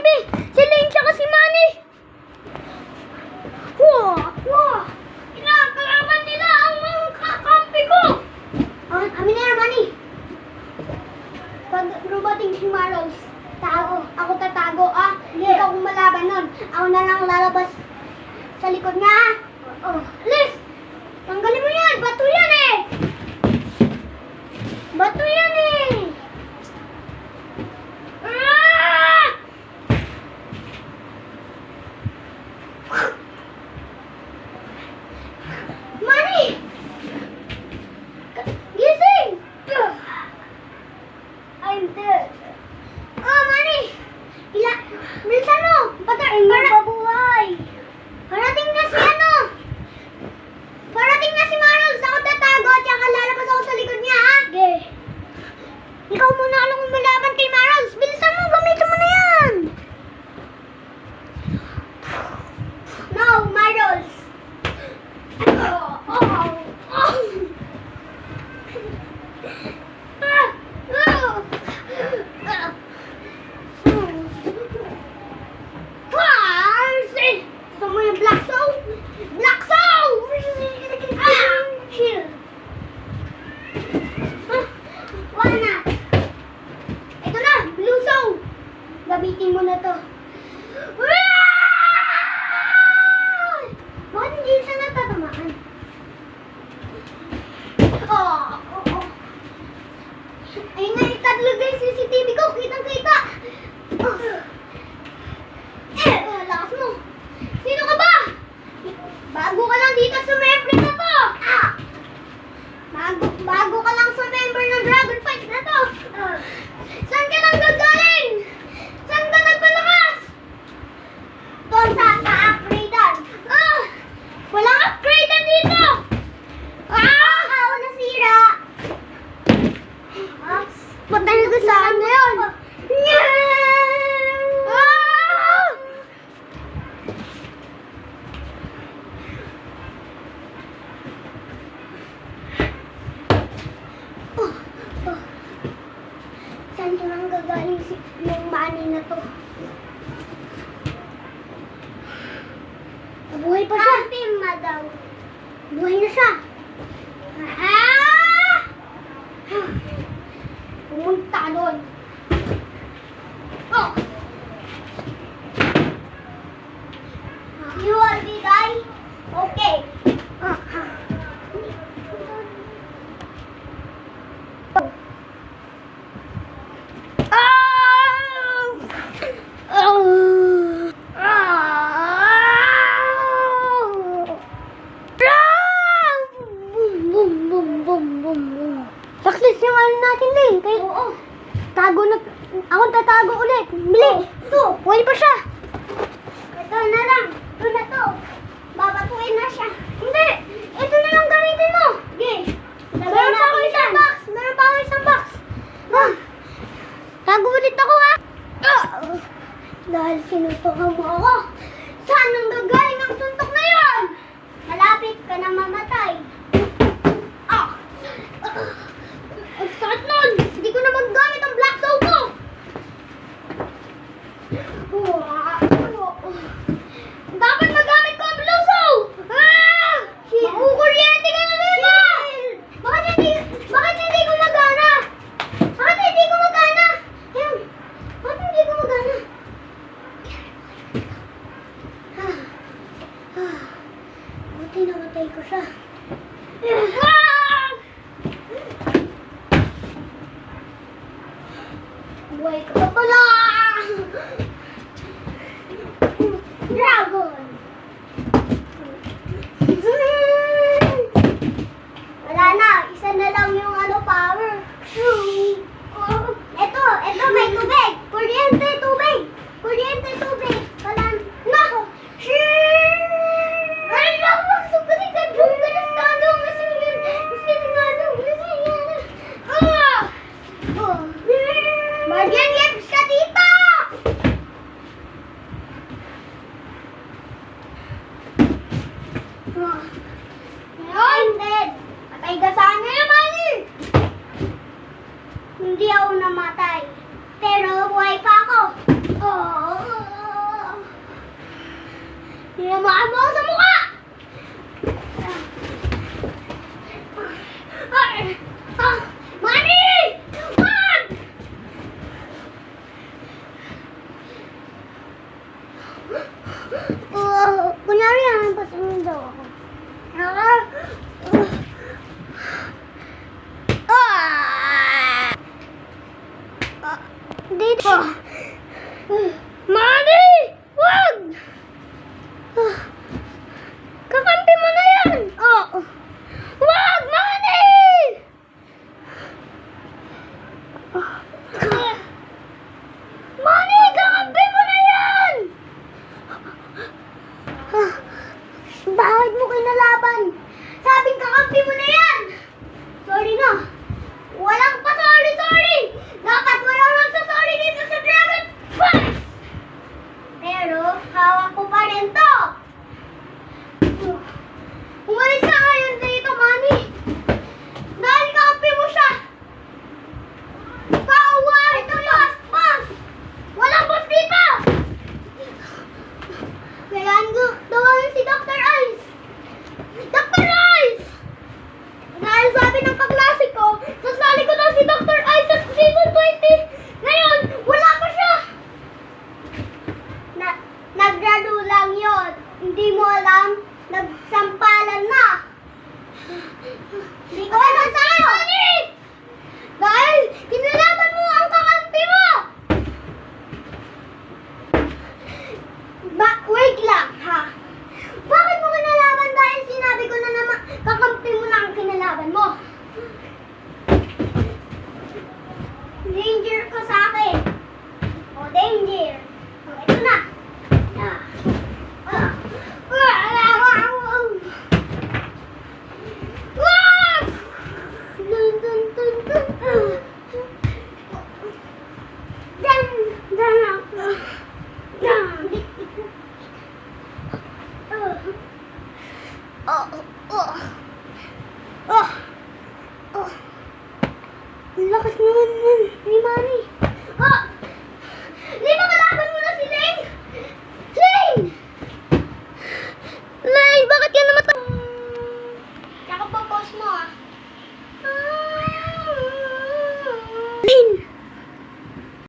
Ivy, si Lane, tsaka si Manny. Wow! Kinakalaban nila ang mga kakampi ko. Amin na yan, Manny. Pag dumating si Marlos, ako tatago, Ikaw kung malaban nun. Ako na lang lalabas sa likod niya, Liz! Tanggalin mo yan! Bato yan eh! Bato yan eh! Manny! Gising! I'm dead. Manny! Bilisan mo! Pabuhay! Parating na si Parating na si Marlos! Ako tatago at saka lalabas ako sa likod niya, ha? Okay. Ikaw muna alam kung malaban kay Marlos. Bilisan mo! Gamitin mo na yan! No, Marlos! Gusto mo yung Black Soul? Black Soul! Chill. Wala na. Ito na, Blue Soul. Gamitin mo na to. Bakit hindi siya natatamaan? Ayun nga yung tatlo guys, CCTV ko. Kitang-kita. Lakas mo. Sino ka ba? Bago ka lang dito sa member na to. Bago ka lang sa member ng Dragon Fight na to. Saan ka nang gagaling? Saan ka nagpalakas? Doon sa ka-upgradean. Walang upgradean dito. Ako nasira. Patay na saan na yun? Saan ko nang gagaling yung Manny na to? Buhay pa siya. Daw. Buhay na siya. Pumunta doon. You want to die? Okay. Success yung ano natin din. Oo. Tago na. Ako tatago ulit. Bili. Ito. Buhay pa siya. Ito na lang. Ito na to. Babatuin na siya. Hindi. Ito na lang gamitin mo. Okay. Meron pa ako isang box. Tago ulit ako, ha. Dahil sinutukan mo ako. Saan nang gagaling ang suntok na yon? Malapit ka na mamatay. Ang sakit nun! Hindi ko na maggamit ang Black Soul ko! Dapat magamit ko ang Blue Soul! Makukuryente ka na dito! Bakit hindi ko magana? Bakit hindi ko magana? Ayan! Bakit hindi ko magana? Buti namatay ko siya. Buhay ka pa pala! Dragon! Wala na, isa na lang yung power. Ito, may tubig! Kuryente, tubig! Wala na! Ay, lang! Sugari ka dyan! Ganastado! Magyan ka dito! Ngayon, dead! Patay ka sana naman eh! Hindi ako namatay. Pero buhay pa ako. Tinamaan mo ako sa mukha! Manny! Wag! Kunyari naman pasunod daw ako. Dito. Manny! Wag! Kakampi mo na yan! Oh. Wag, Manny! Manny, kakampi mo na yan! Bakit mo kinalaban? Sabing kakampi mo na yan! Sorry na. Walang pa sorry! Dapat walang nagsasorry dito sa Dragon Quest! Pero, hawak ko pa rin to! Umalis ka ngayon dito, Manny! Dahil kakampi mo siya! Kaaway! Ito, boss! Walang boss dito! Kailangan ko tawagin si Dr. Ice! Dr. Ice! Dahil sabi ng kaklase ko, sasali ko daw si Dr. Ice sa season 20! Ngayon, wala pa siya! Naggrado lang yon. Hindi mo alam, nagsampalan na! Hindi ko alam sa'yo! Dahil kinalaban mo ang kakampi mo! Wait lang, ha? Bakit mo kinalaban dahil sinabi ko na naman kakampi mo na ang kinalaban mo? Danger ka sa akin. O, danger. O, ito na. Ang lakas naman ni Manny.